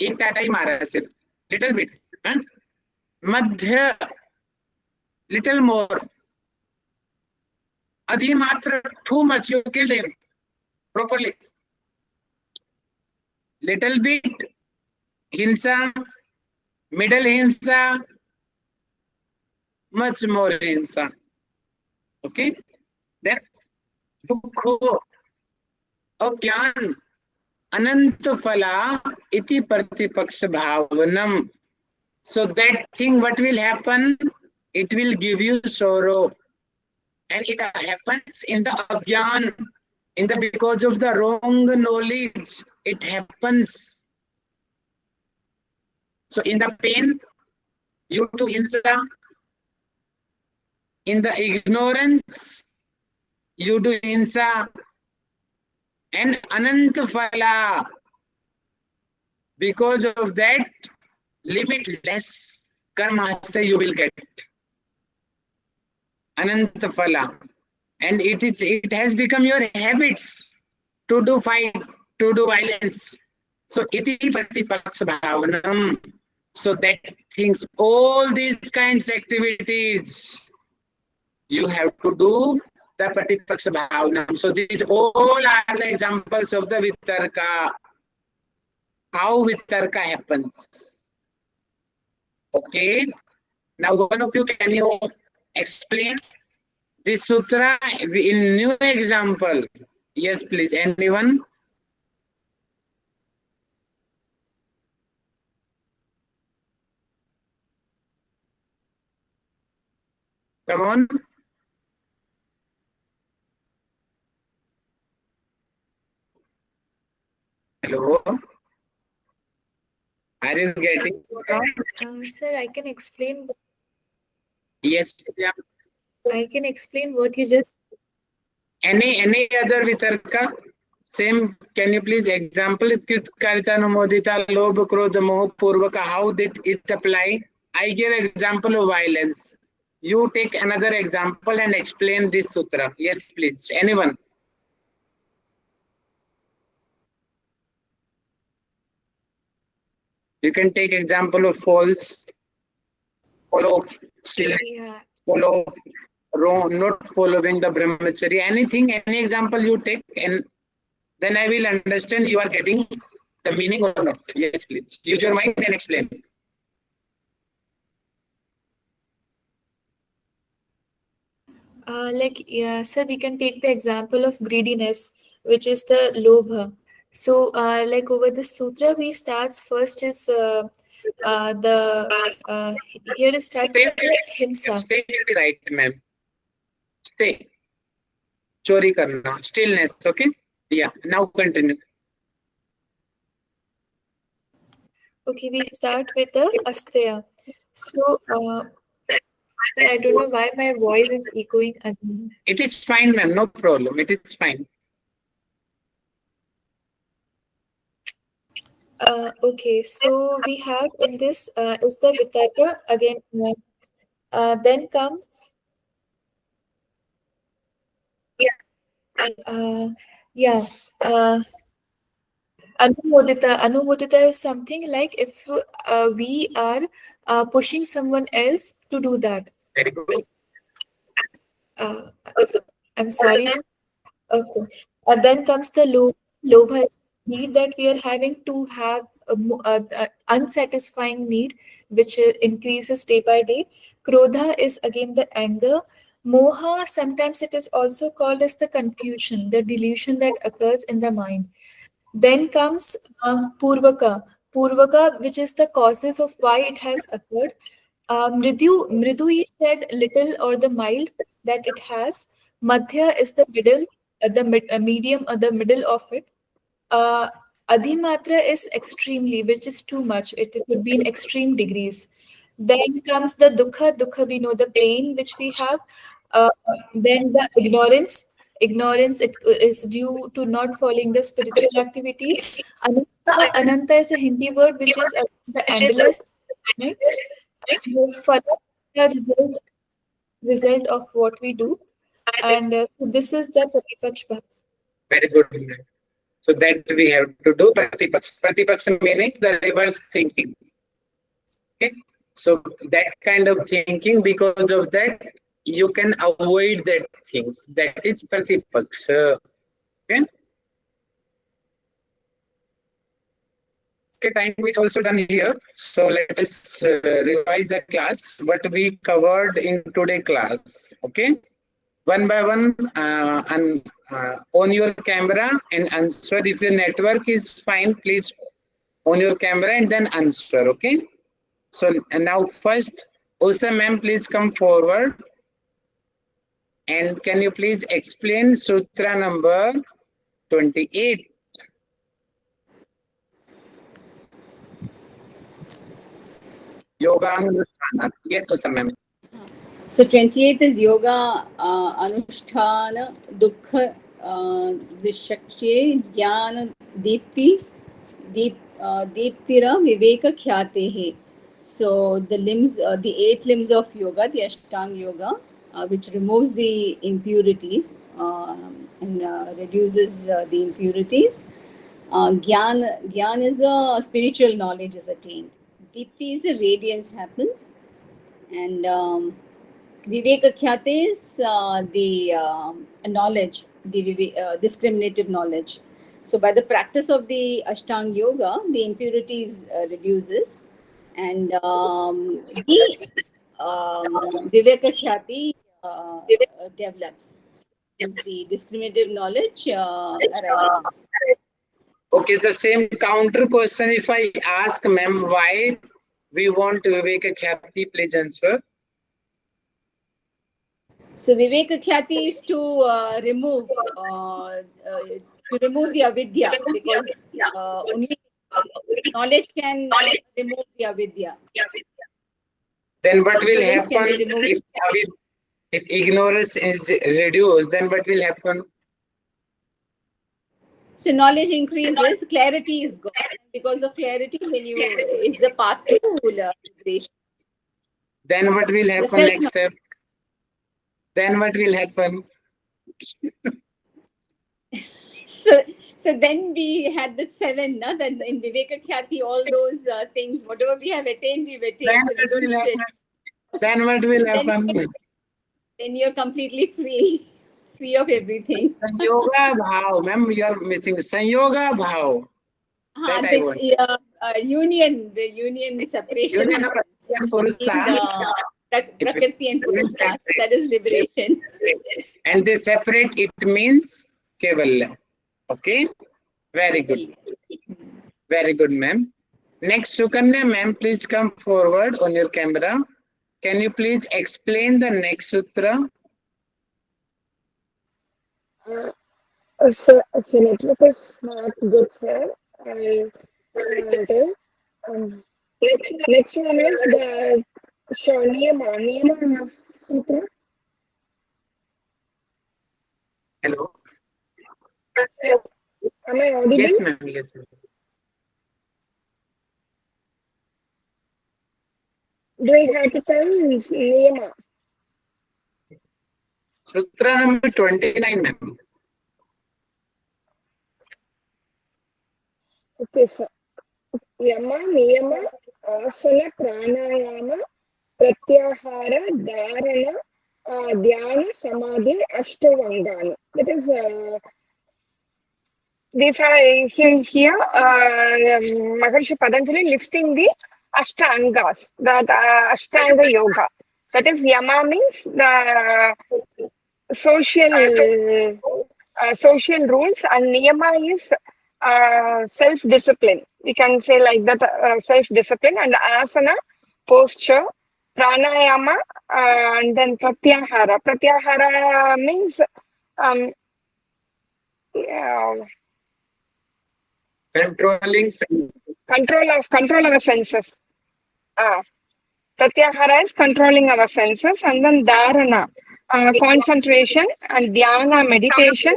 एक चाटा ही मारा सिर्फ, little bit. Madhya, little more. Adhi matra, too much. You killed him properly. Little bit hinsa, middle hinsa, much more hinsa. Okay, then dukho, अज्ञान, अनंत फला इति प्रतिपक्ष भावनम. So that thing, what will happen? It will give you sorrow, and it happens in the ajnan, in the because of the wrong knowledge. It happens. So in the pain, you do hinsa. In the ignorance, you do hinsa. And ananta phala, because of that, limitless karma you will get. Ananta phala. And it has become your habits to do fight, to do violence. So iti pratipaksh bhavanam. So that things, all these kinds of activities, you have to do the pratipaksh bhavanam. So these all are the examples of the vitarka. How vitarka happens. Okay. Now one of you, can you explain this sutra in new example? Yes, please. Anyone? Come on. Hello. Are you getting? Sir, I can explain. Yes. Yeah. I can explain what you just. Any other vitarka? Same. Can you please example krit karita numodita lobh krodha moh purvaka? How did it apply? I give example of violence. You take another example and explain this sutra. Yes, please. Anyone? You can take example of false, follow still, Yeah. follow wrong, not following the brahmachari. Anything, any example you take, and then I will understand you are getting the meaning or not. Yes, please. Use your mind and explain. Yeah, sir, we can take the example of greediness, which is the lobha. So, like over the sutra, we starts first is here it starts with the himsa. Stay will be right, ma'am. Stay. Chori karna. Stillness. Okay. Yeah. Now continue. Okay, we start with the asteya. So, I don't know why my voice is echoing again. It is fine, ma'am. No problem. It is fine. Okay, so we have in this is the vitarka again. Then comes yeah. Anumodita. Anumodita is something like if we are pushing someone else to do that. Very good. Uh, I'm sorry. Okay. Then comes the lobha. Lobha is need that we are having to have unsatisfying need, which increases day by day. Krodha is again the anger. Moha, sometimes it is also called as the confusion, the delusion that occurs in the mind. Then comes Purvaka. Purvaka, which is the causes of why it has occurred. Mridu is said little or the mild that it has. Madhya is the middle, medium, or the middle of it. Uh, Adhimatra is extremely, which is too much. It would be in extreme degrees. Then comes the Dukha. Dukha, we know the pain which we have. Uh, then the ignorance. Ignorance it is due to not following the spiritual activities. Ananta, Ananta is a Hindi word which is the endless. Right? Phala, the result of what we do. And so this is the Pratipaksh Bhava. Very good. So that we have to do Pratipaksh. Pratipaksh meaning the reverse thinking. Okay. So that kind of thinking, because of that, you can avoid that things. That is Pratipaksh. Okay. Okay, time is also done here. So let us revise the class, what we covered in today's class. Okay. One by one, and on your camera and answer. If your network is fine, please on your camera and then answer. Okay. So and now first, Usa ma'am, please come forward. And can you please explain Sutra number 28? Yoga Anusthana. Yes, Usa ma'am. So 28th is Yoga Anusthana Dukha Dishakshye Jnana Deeptira Viveka Khyatehe. So the limbs, the 8 limbs of yoga, the Ashtanga yoga, which removes the impurities and reduces the impurities. Gyan is the spiritual knowledge is attained. Deepti is the radiance happens. And Viveka Khyate is the knowledge, the discriminative knowledge. So by the practice of the Ashtanga yoga, the impurities reduces, and the Viveka Khyati develops. The discriminative knowledge arises. Okay, the same counter question. If I ask ma'am why we want Viveka Khyati, please answer. So Viveka Khyati is to remove the avidya, because only knowledge can remove the avidya. Then what will Ignorance can happen be removed. if ignorance is reduced? Then what will happen? So knowledge increases, clarity is gone. Because of clarity, then you is the path to liberation. Then what will happen next step? Then what will happen? So then we had the 7, no? Then in Viveka Khyati, all those things, whatever we have attained, we've attained. Then what will happen? Then you're completely free of everything. Yoga bhav, ma'am, you are missing Sanyoga bhav. That I want. The union separation Union of Prakriti and Purusha, that is liberation. And they separate, it means Kevalya. Okay, very good. Very good, ma'am. Next, Sukanya, ma'am, please come forward on your camera. Can you please explain the next sutra? Sir, okay, network is not good, sir. I tell. Next one is the Niyama Sutra. Hello. Am I audible? Yes, ma'am. Yes, ma'am. Do I have to tell Niyama? Sutra number 29, ma'am. Okay, sir. Yama, Niyama, Asana, Pranayama, Pratyahara, Dharana, Dhyana, Samadhi, Ashtavangana. That is These are here. Maharishi Patanjali listing the Ashtangas, the Ashtanga yoga. That is Yama means the social rules, and Niyama is self-discipline. We can say like that, self-discipline, and asana, posture, pranayama, and then pratyahara. Pratyahara means um, yeah, Controlling. control our senses. Pratyahara is controlling our senses, and then dharana, concentration, and dhyana, meditation,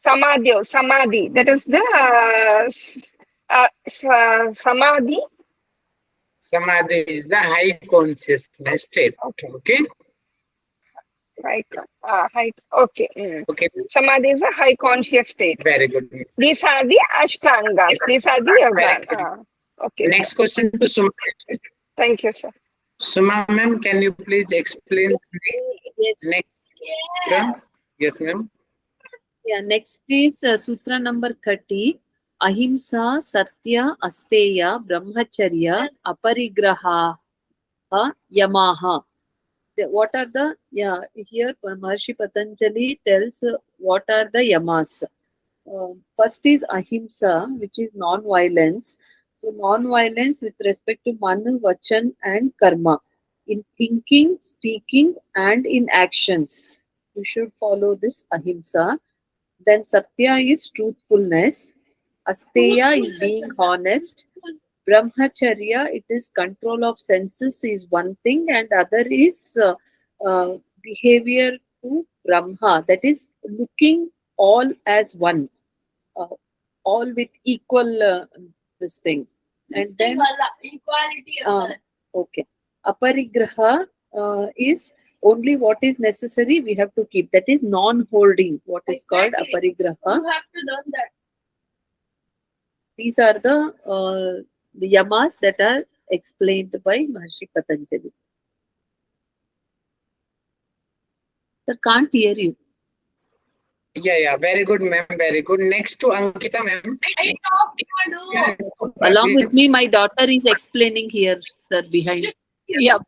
samadhi, that is the samadhi. Samadhi is the high consciousness state. Okay. Right. Height. Okay. Okay. Samadhi is a high conscious state. Very good. These are the ashtangas. These are the Very yoga. good. Okay. Next question to Suma. Thank you, sir. Suma ma'am, can you please explain Yes. next sutra? Yes, ma'am. Yeah, next is sutra number 30. Ahimsa, Satya, Asteya, Brahmacharya, Aparigraha, Yamaha. What are the, here Maharishi Patanjali tells what are the yamas. First is Ahimsa, which is non-violence. So non-violence with respect to Manu, Vachan and Karma. In thinking, speaking and in actions. You should follow this Ahimsa. Then Satya is truthfulness. Asteya is being honest. Brahmacharya, it is control of senses is one thing, and other is behavior to Brahma, that is looking all as one, all with equal this thing. And then equality. Okay, Aparigraha is only what is necessary we have to keep. That is non-holding, what is called Aparigraha. You have to learn that. These are the yamas that are explained by Maharishi Patanjali. Sir, can't hear you. Yeah. Very good, ma'am. Very good. Next to Ankita, ma'am. Along with me, my daughter is explaining here, sir, behind. Yeah.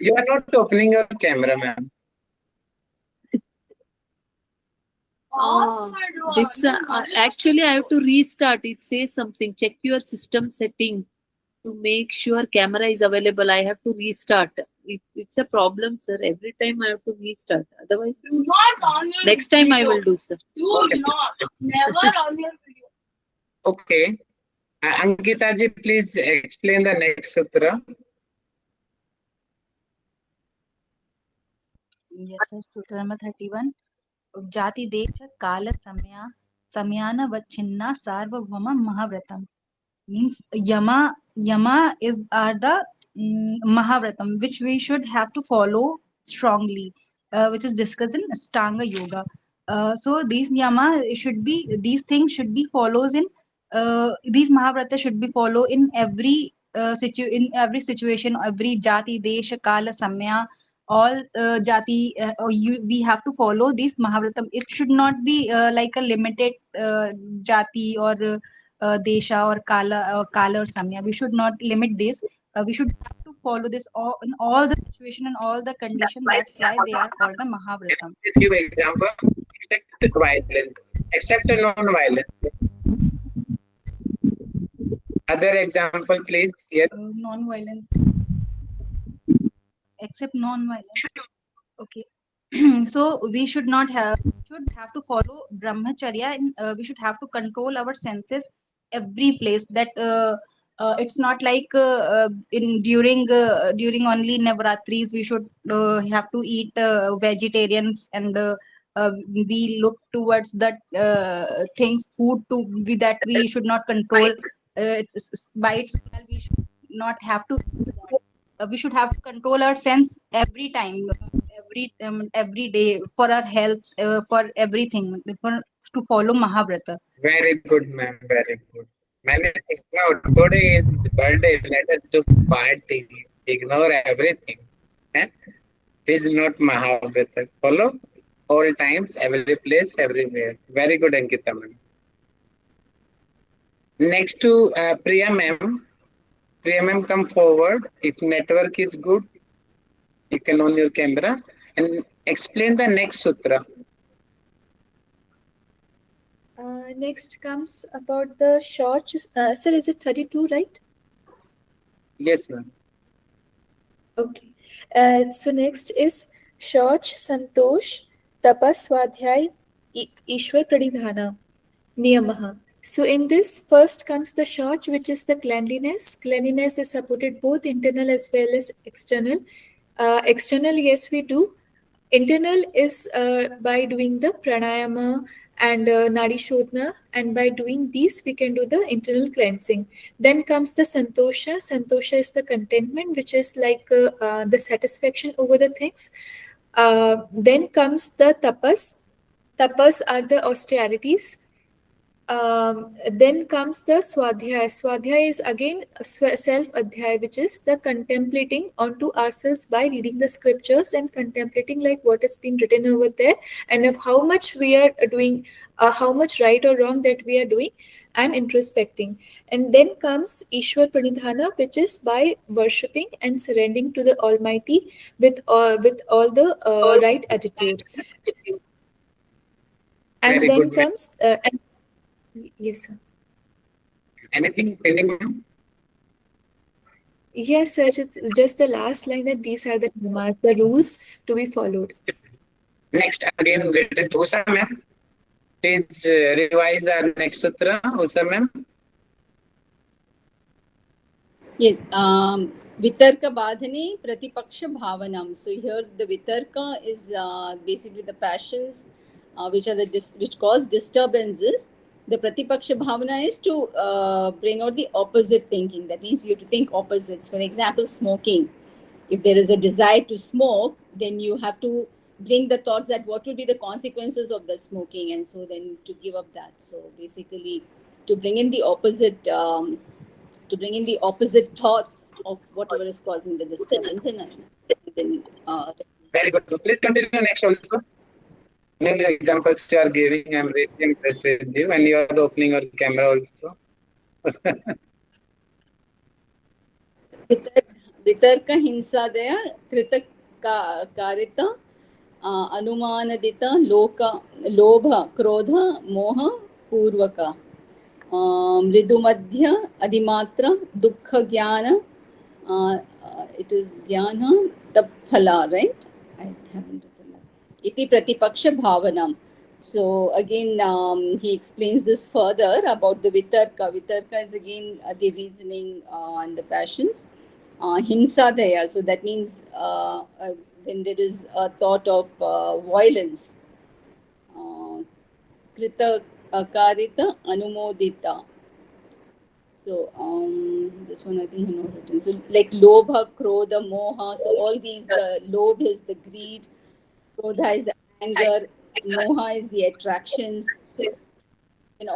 You are not opening your camera, ma'am. This actually I have to restart. It says something. Check your system setting to make sure camera is available. I have to restart. It's a problem, sir. Every time I have to restart. Otherwise, Not on your next time I video. will do, sir. Do not. Never on your video. Okay. Ankita ji, please explain the next sutra. Yes, sir. Sutra number 31. Jati desha kala samyana vachinna sarvabhama mahavratam. Means Yama are the mahavratam which we should have to follow strongly, which is discussed in Ashtanga yoga. So these these things should be follows in these mahavrata should be follow in every situation, every jati desha kala samya, all we have to follow this mahavratam. It should not be like a limited jati or desha or kala or samya. We should not limit this. We should have to follow this in all the situation and all the condition. That's why they are called the mahavratam. Please give example. Except violence. Except non-violence. Other example, please. Yes. Non-violence. Except non-violence. Okay. So we should have to follow brahmacharya, and we should have to control our senses every place. That it's not like during only Navaratris we should have to eat vegetarians, and we look towards that things food that we should not control. It's by itself we should not have to. We should have to control our sense every time, every day, for our health, for everything, to follow Mahavrata. Very good, ma'am. Very good. Many things. Now, today is birthday. Let us do party. Ignore everything. Eh? This is not Mahavrata. Follow? all times, every place, everywhere. Very good, Ankita ma'am. Next to Priya ma'am. Priya ma'am, come forward. If network is good, you can on your camera and explain the next sutra. Next comes about the short. Sir, is it 32, right? Yes, ma'am. Okay. So next is Shauch, Santosh, Tapas, Swadhyay, Ishwar Pranidhana, Niyamaha. So in this, first comes the Shauch, which is the cleanliness. Cleanliness is supported both internal as well as external. External, yes, we do. Internal is by doing the pranayama and nadi shodhana, and by doing these we can do the internal cleansing. Then comes the santosha. Santosha is the contentment, which is like the satisfaction over the things. Then comes the tapas. Tapas are the austerities. Then comes the swadhyaya. Swadhyaya is again self-adhyaya, which is the contemplating onto ourselves by reading the scriptures and contemplating like what has been written over there, and of how much we are doing, how much right or wrong that we are doing, and introspecting. And then comes Ishwar Pranidhana, which is by worshipping and surrendering to the Almighty with all the right attitude. And Very then good, ma'am. comes yes, sir. Anything pending, ma'am? Yes, sir. It's just the last line that these are the niyamas, the rules to be followed. Next, again, written to Usha, ma'am. Please revise the next sutra, Usha, ma'am. Yes. Vitarka badhane pratipaksha bhavanam. So here the vitarka is basically the passions which are which cause disturbances. The pratipaksha bhavana is to bring out the opposite thinking. That means you have to think opposites. For example, smoking. If there is a desire to smoke, then you have to bring the thoughts that what will be the consequences of the smoking, and so then to give up that. So basically, to bring in the opposite. Thoughts of whatever is causing the disturbance, and then Very good. So please continue next also. New examples you are giving, I'm really impressed with you, and you are opening your camera also. वितर्क हिंसादय कृत कारित अनुमानदित लोभ क्रोध मोह पूर्वक मृदुमध्य अधिमात्र दुःख ज्ञान it is jnana taphala, right? I haven't written that. Iti pratipaksha bhavanam. So again, he explains this further about the vitarka. Vitarka is again the reasoning and the passions. Himsadaya, so that means when there is a thought of violence. Krita karita anumodita. So this one I think I have written. So like lobha, krodha, moha. So all these, the lobh is the greed, krodha is the anger, moha is the attractions, and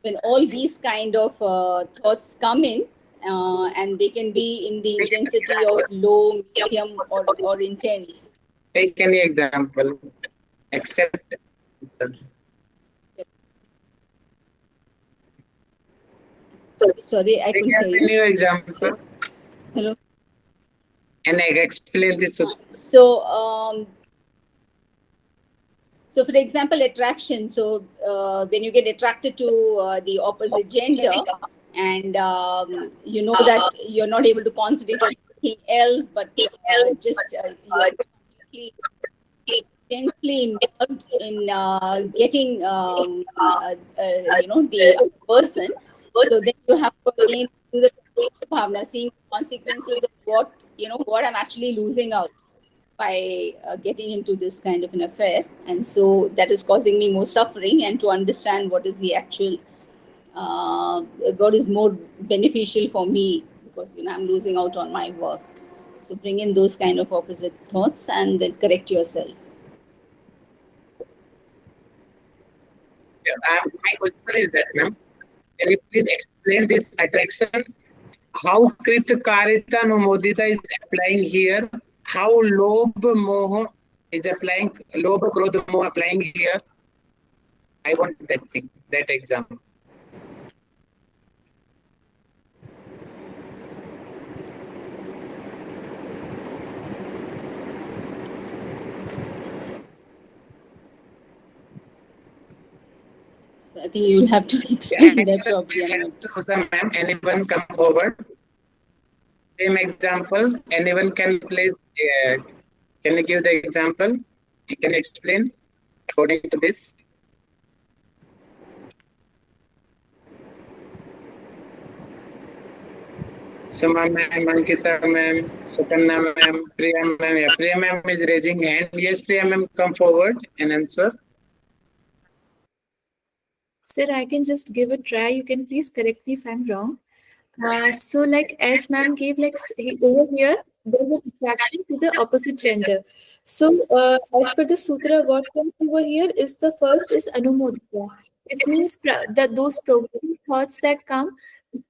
when all these kind of thoughts come in, and they can be in the intensity of low, medium, or intense. Take any example, except. Sorry, I couldn't hear you. New example. Hello. And I explain this. So, so for example, attraction. So when you get attracted to the opposite gender, and you know that you're not able to concentrate on anything else, but just you're completely intensely involved in getting the other person. So then you have to again do the bhavna, seeing consequences of what I'm actually losing out by getting into this kind of an affair, and so that is causing me more suffering. And to understand what is the actual, what is more beneficial for me, because I'm losing out on my work. So bring in those kind of opposite thoughts and then correct yourself. My question is that, ma'am, can you please explain this attraction? How Krita Karita Numodita is applying here? How Lobh Moha is applying Lobha, Krodha, Moha applying here. I want that thing, that example. So I think you'll have to explain that probably. Please I'm help not- to ma'am. Anyone come forward? Same example. Anyone can please, can you give the example? You can explain according to this. Suma ma'am, Ankita ma'am, Sukanna ma'am, Priya ma'am. Yeah, Priya ma'am is raising hand. Yes, Priya ma'am, come forward and answer. Sir, I can just give a try. You can please correct me if I'm wrong. So like as ma'am gave like over here, there's a attraction to the opposite gender. So as per the sutra, what comes over here is the first is anumodita. This means that those provoking thoughts that come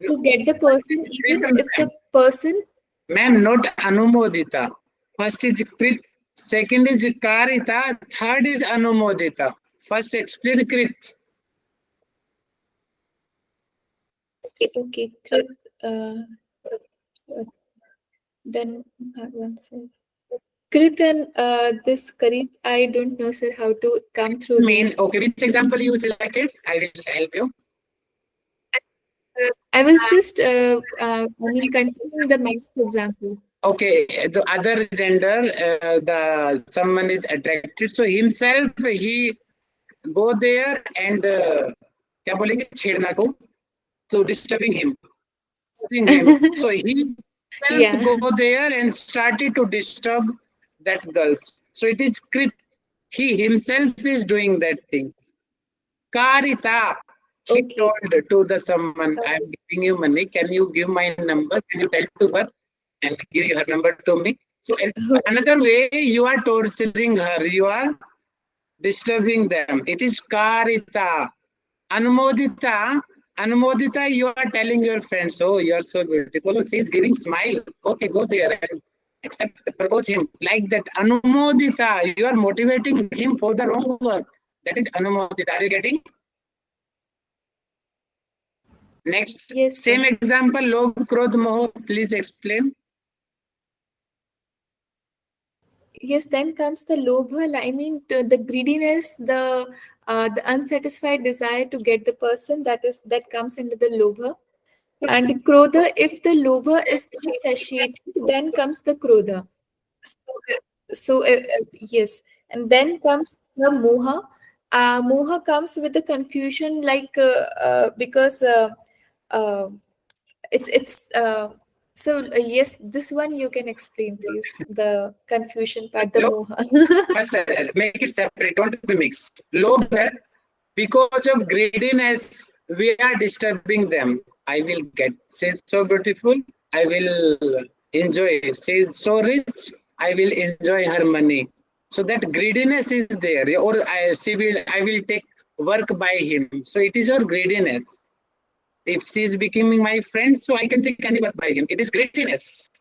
to get the person, even if the person. Ma'am, not Anumodita. First is Krit, second is Karita, third is Anumodita. First explain Krit. Okay, then one second. Krit and this Karit, I don't know, sir, how to come through these. Okay, which example you selected? I will help you. I was just, continuing the math example. Okay, the other gender, the someone is attracted, so himself he go there and क्या बोलेंगे छेड़ना को, so disturbing him. So he Yeah. go there and started to disturb that girls. So it is Krit. He himself is doing that things. Karita. He Okay. told to the someone, I'm giving you money. Can you give my number? Can you tell to her and give her number to me? So another way you are torturing her. You are disturbing them. It is Karita. Anumodita. Anumodita, you are telling your friends, oh, you are so beautiful. Oh, she's giving smile. Okay, go there and accept, propose him. Like that. Anumodita, you are motivating him for the wrong work. That is Anumodita. Are you getting? Next, Yes, sir. same example, Lobh, Krodh, Moh. Please explain. Yes, then comes the lobha, I mean the greediness, the unsatisfied desire to get the person, that comes into the lobha. And krodha, if the lobha is not satiated, then comes the krodha. So yes, and then comes the moha. Moha comes with the confusion, like because uh, it's so yes, this one you can explain, please. The confusion part, the Lobh, moha. first, make it separate. Don't be mixed. Lobh, because of greediness, we are disturbing them. I will get. She's so beautiful. I will enjoy. She's so rich. I will enjoy her money. So that greediness is there. Or I will take work by him. So it is our greediness. If she is becoming my friend, so I can take any work by him. It is greediness.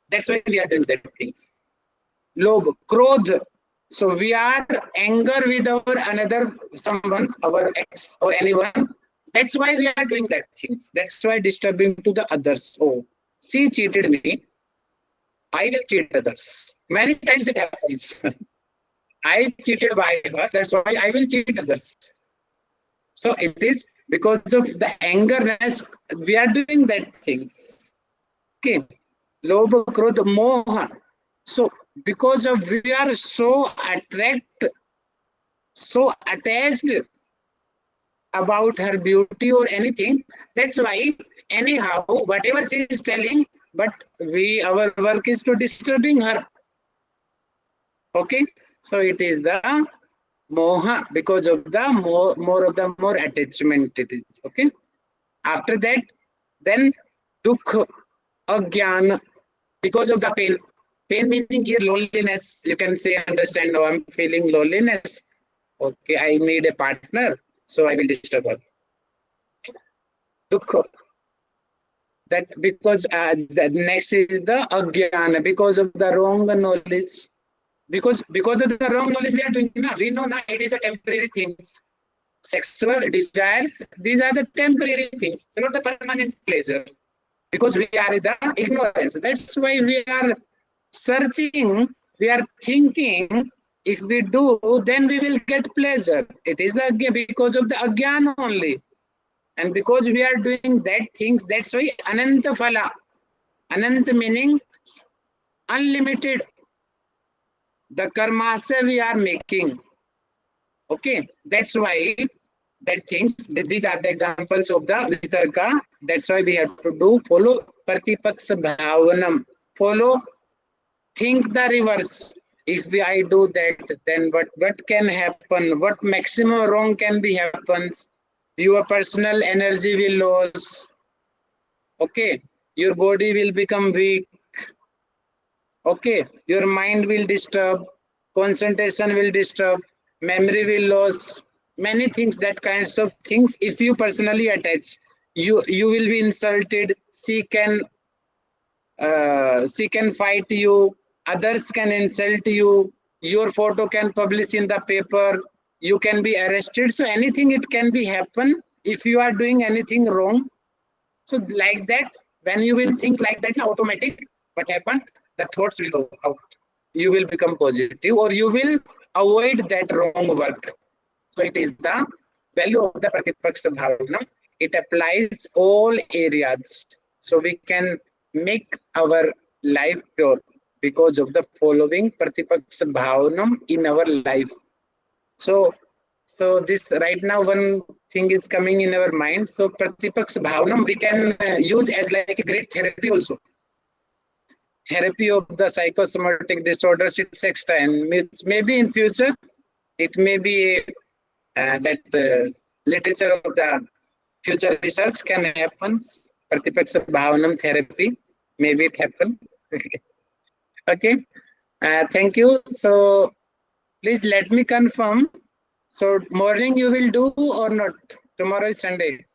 That's why we are doing that things. Lobh, Krodh. So we are anger with our another someone, our ex or anyone. That's why we are doing that things. That's why disturbing to the others. Oh, she cheated me. I will cheat others. Many times it happens. I cheated by her. That's why I will cheat others. So it is because of the angerness we are doing that things. Okay. Lobha, Krodha, Moha. So because of we are so so attached about her beauty or anything, that's why anyhow whatever she is telling, but our work is to disturbing her. Okay, so it is the moha, because of the more attachment it is. Okay, after that, then dukh, agyan, because of the pain meaning here loneliness. You can say, understand, oh, I'm feeling loneliness. Okay, I need a partner, so I will disturb her. Dukh. That because the next is the agyana, because of the wrong knowledge. because of the wrong knowledge they are doing. Now we know now it is a temporary things. Sexual desires, these are the temporary things, not the permanent pleasure. Because we are in the ignorance. That's why we are searching, we are thinking, if we do, then we will get pleasure. It is because of the agyan only. And because we are doing that things, that's why ananta phala. Ananta meaning unlimited. The karmas we are making. Okay, that's why that things, these are the examples of the vitarka. That's why we have to do, follow pratipaksa bhavanam. Follow, think the reverse. If I do that, then what can happen? What maximum wrong can be happens? Your personal energy will lose. Okay, your body will become weak. Okay, your mind will disturb, concentration will disturb, memory will lose, many things, that kinds of things. If you personally attach, you will be insulted. She can fight you, others can insult you, your photo can publish in the paper, you can be arrested. So anything it can be happen if you are doing anything wrong. So like that, when you will think like that, automatic, what happened? The thoughts will go out. You will become positive, or you will avoid that wrong work. So it is the value of the pratipaksa bhavana. It applies all areas. So we can make our life pure because of the following pratipaksa bhavanam in our life. So this right now one thing is coming in our mind. So pratipaksa bhavanam we can use as like a great therapy also. Therapy of the psychosomatic disorders, it's extra, and maybe in future it may be that literature of the future research can happen. Pratipaksa bhavanam therapy, maybe it happen. Okay, thank you. So please let me confirm. So morning you will do or not? Tomorrow is Sunday.